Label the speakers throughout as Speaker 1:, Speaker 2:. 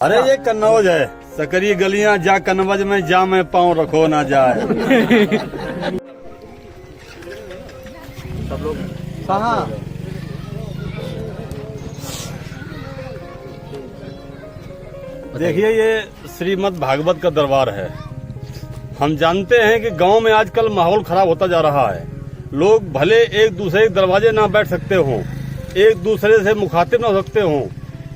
Speaker 1: अरे ये कन्नौज है, सकरी गलियां जा कन्नौज में जा मैं पाँव रखो ना जाए। सब लोग
Speaker 2: कहाँ
Speaker 1: देखिए, ये श्रीमद् भागवत का दरबार है। हम जानते हैं कि गांव में आजकल माहौल खराब होता जा रहा है। लोग भले एक दूसरे के दरवाजे ना बैठ सकते हों, एक दूसरे से मुखातिब ना हो सकते हों,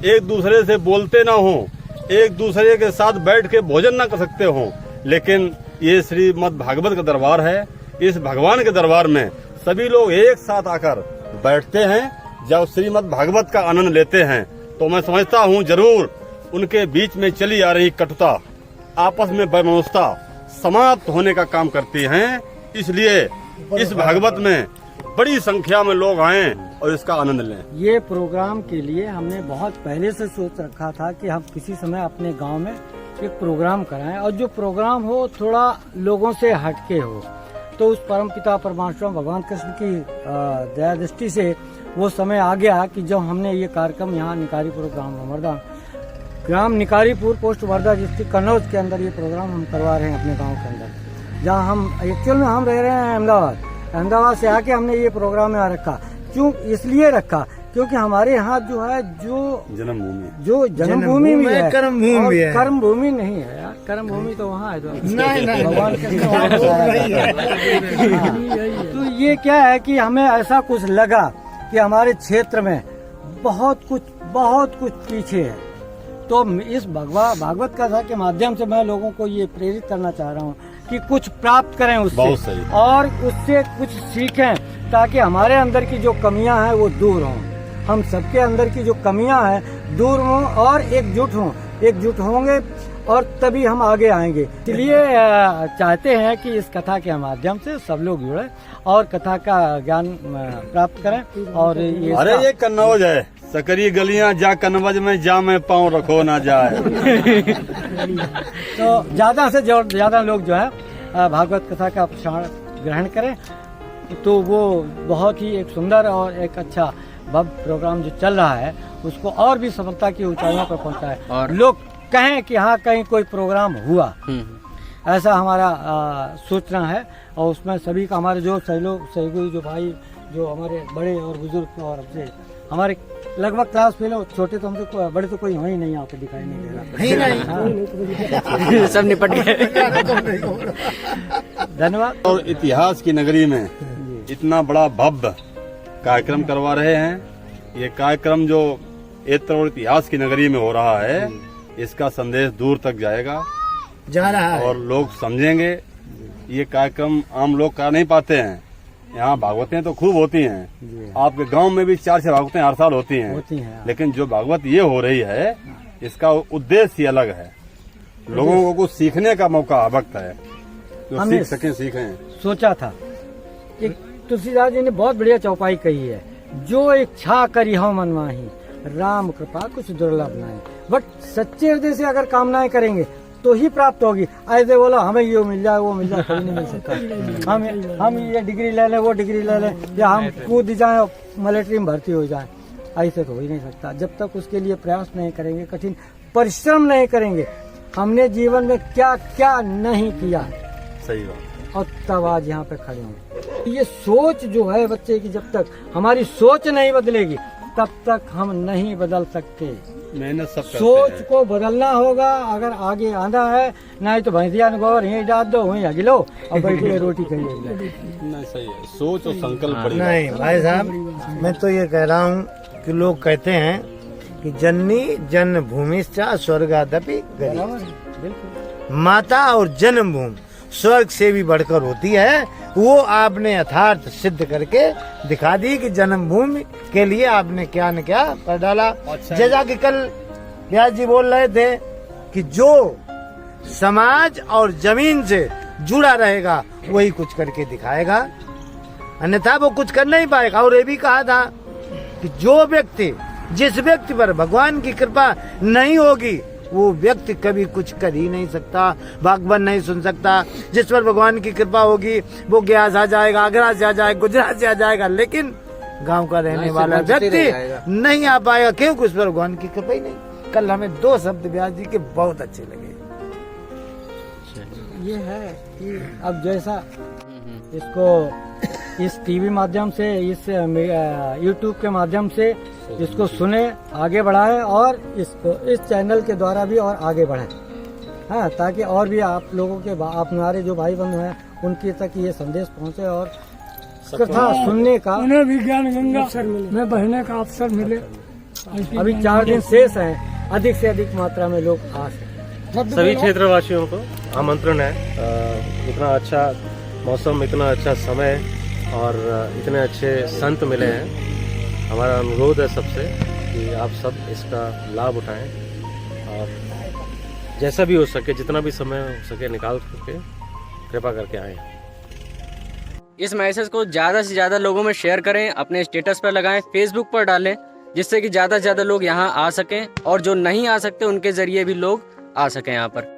Speaker 1: एक दूसरे से बोलते ना हों, एक दूसरे के साथ बैठ के भोजन ना कर सकते हों, लेकिन ये श्रीमद् भागवत का दरबार है। इस भगवान के दरबार में सभी लोग एक साथ आकर बैठते हैं, जब श्रीमद् भागवत का आनंद लेते हैं। तो मैं समझता हूँ जरूर उनके बीच में चली आ रही कटुता, आपस में वैमनस्यता समाप्त होने का काम करती हैं। इसलिए इस भागवत में बड़ी संख्या में लोग आएं और इसका आनंद लें।
Speaker 2: ये प्रोग्राम के लिए हमने बहुत पहले से सोच रखा था कि हम किसी समय अपने गांव में एक प्रोग्राम कराएं, और जो प्रोग्राम हो थोड़ा लोगों से हटके हो। तो उस परमपिता परमात्मा भगवान कृष्ण की दया दृष्टि से वो समय आ गया कि जब हमने ये कार्यक्रम यहाँ निकारीपुर ग्राम निकारीपुर पोस्ट वर्धा डिस्ट्रिक्ट कन्नौज के अंदर ये प्रोग्राम हम करवा रहे हैं अपने गांव के अंदर, जहां हम एक्चुअल में हम रह रहे हैं अहमदाबाद से आके हमने ये प्रोग्राम यहाँ रखा। क्यों इसलिए रखा क्योंकि हमारे यहाँ जो है जो जन्मभूमि भी है, कर्म भूमि नहीं है यार। कर्म भूमि तो वहाँ है भगवान के। तो ये क्या है कि हमें ऐसा कुछ लगा कि हमारे क्षेत्र में बहुत कुछ पीछे है। तो इस भागवत कथा के माध्यम से मैं लोगों को ये प्रेरित करना चाह रहा हूँ कि कुछ प्राप्त करें उससे, और उससे कुछ सीखें, ताकि हमारे अंदर की जो कमियां हैं वो दूर हों, हम सबके अंदर की जो कमियां हैं दूर हों और एकजुट होंगे और तभी हम आगे आएंगे। इसलिए चाहते हैं कि इस कथा के माध्यम से सब लोग जुड़े और कथा का ज्ञान प्राप्त करें। और
Speaker 1: ये कन्नौज है, सकरी गलियां जा कन्नौज में जा मैं पाँव रखो ना जाए।
Speaker 2: तो ज्यादा से ज्यादा लोग जो है भागवत कथा का प्रसारण ग्रहण करें, तो वो बहुत ही एक सुंदर और एक अच्छा भव्य प्रोग्राम जो चल रहा है उसको और भी सफलता की ऊंचाइयों पर पहुंचा है, और लोग कहें कि हाँ कहीं कोई प्रोग्राम हुआ, ऐसा हमारा सोचना है। और उसमें सभी का हमारे जो सहयोगी जो भाई जो हमारे बड़े और बुजुर्ग और हमसे हमारे लगभग क्लास फेल हो, छोटे तो हमसे बड़े तो कोई हो ही नहीं, यहाँ पे दिखाई नहीं दे रहा। सब निपट गए। धन्यवाद।
Speaker 1: और इतिहास की नगरी में इतना बड़ा भव्य कार्यक्रम करवा रहे हैं। ये कार्यक्रम जो एत्र और इतिहास की नगरी में हो रहा है, इसका संदेश दूर तक जा रहा है और लोग समझेंगे। ये कार्यक्रम आम लोग कर नहीं पाते हैं। यहाँ भागवतें तो खूब होती हैं, आपके गांव में भी 4-6 भागवतें हर साल होती हैं, लेकिन जो भागवत ये हो रही है इसका उद्देश्य ही अलग है। लोगों को कुछ सीखने का मौका वक्त है, जो सीख सकें सीखें।
Speaker 2: सोचा था कि तुलसीदास जी ने बहुत बढ़िया चौपाई कही है, जो इच्छा करी हो मनमाही राम कृपा कुछ दुर्लभ नहीं। बट सच्चे हृदय से अगर कामनाएं करेंगे तो ही प्राप्त होगी। ऐसे बोला हमें ये मिल जाए वो मिल जाए, कभी नहीं मिल सकता। हम ये डिग्री ले लें वो डिग्री ले लें, या हम कूद जाए मिलिट्री में भर्ती हो जाए, ऐसे तो हो ही नहीं सकता। जब तक उसके लिए प्रयास नहीं करेंगे, कठिन परिश्रम नहीं करेंगे। हमने जीवन में क्या क्या नहीं किया,
Speaker 1: सही बात,
Speaker 2: और तब आज यहाँ पे खड़े होंगे। ये सोच जो है बच्चे की, जब तक हमारी सोच नहीं बदलेगी तब तक हम नहीं बदल सकते।
Speaker 1: मेहनत सब
Speaker 2: सोच को बदलना होगा अगर आगे आना है, नहीं तो भैंसिया ने गोबर यहीं डाल दो, वहीं अगिलो और बैठे रोटी खाइए।
Speaker 1: नहीं, सही है, सोच और संकल्प बड़ी।
Speaker 3: नहीं भाई साहब, मैं तो ये कह रहा हूँ कि लोग कहते हैं कि जननी जन्मभूमिश्च स्वर्गादपि गरीयसी, माता और जन्मभूमि स्वर्ग से भी बढ़कर होती है। वो आपने यथार्थ सिद्ध करके दिखा दी कि जन्मभूमि के लिए आपने क्या न क्या कर डाला। जैसा कि कल व्यास जी बोल रहे थे कि जो समाज और जमीन से जुड़ा रहेगा वही कुछ करके दिखाएगा, अन्यथा वो कुछ कर नहीं पाएगा। और ये भी कहा था कि जिस व्यक्ति पर भगवान की कृपा नहीं होगी वो व्यक्ति कभी कुछ कर ही नहीं सकता, भागवत नहीं सुन सकता। जिस पर भगवान की कृपा होगी वो गया से आ जाएगा, आगरा से आ जाएगा, गुजरात से आ जाएगा, लेकिन गांव का रहने वाला व्यक्ति नहीं आ पाएगा। क्योंकि उस पर भगवान की कृपा ही नहीं। कल हमें 2 शब्द व्यास जी के बहुत अच्छे लगे।
Speaker 2: ये है कि अब जैसा इसको इस टीवी माध्यम से, इस यूट्यूब के माध्यम से इसको सुने, आगे बढ़ाए और इसको इस चैनल के द्वारा भी और आगे बढ़ाए, हाँ, ताकि और भी आप लोगों के, आप हमारे जो भाई बंधु हैं उनके तक ये संदेश पहुंचे और कथा सुनने का,
Speaker 4: उन्हें भी ज्ञान गंगा में बहने का अवसर मिले।
Speaker 2: अभी 4 दिन शेष हैं, अधिक से अधिक मात्रा में लोग आ सकें।
Speaker 5: सभी क्षेत्रवासियों को आमंत्रण है। इतना अच्छा मौसम, इतना अच्छा समय और इतने अच्छे संत मिले हैं। हमारा अनुरोध है सबसे कि आप सब इसका लाभ उठाएं और जैसा भी हो सके, जितना भी समय हो सके निकाल करके कृपा करके आएं।
Speaker 6: इस मैसेज को ज़्यादा से ज़्यादा लोगों में शेयर करें, अपने स्टेटस पर लगाएं, फेसबुक पर डालें, जिससे कि ज़्यादा से ज़्यादा लोग यहाँ आ सकें और जो नहीं आ सकते उनके ज़रिए भी लोग आ सकें यहाँ पर।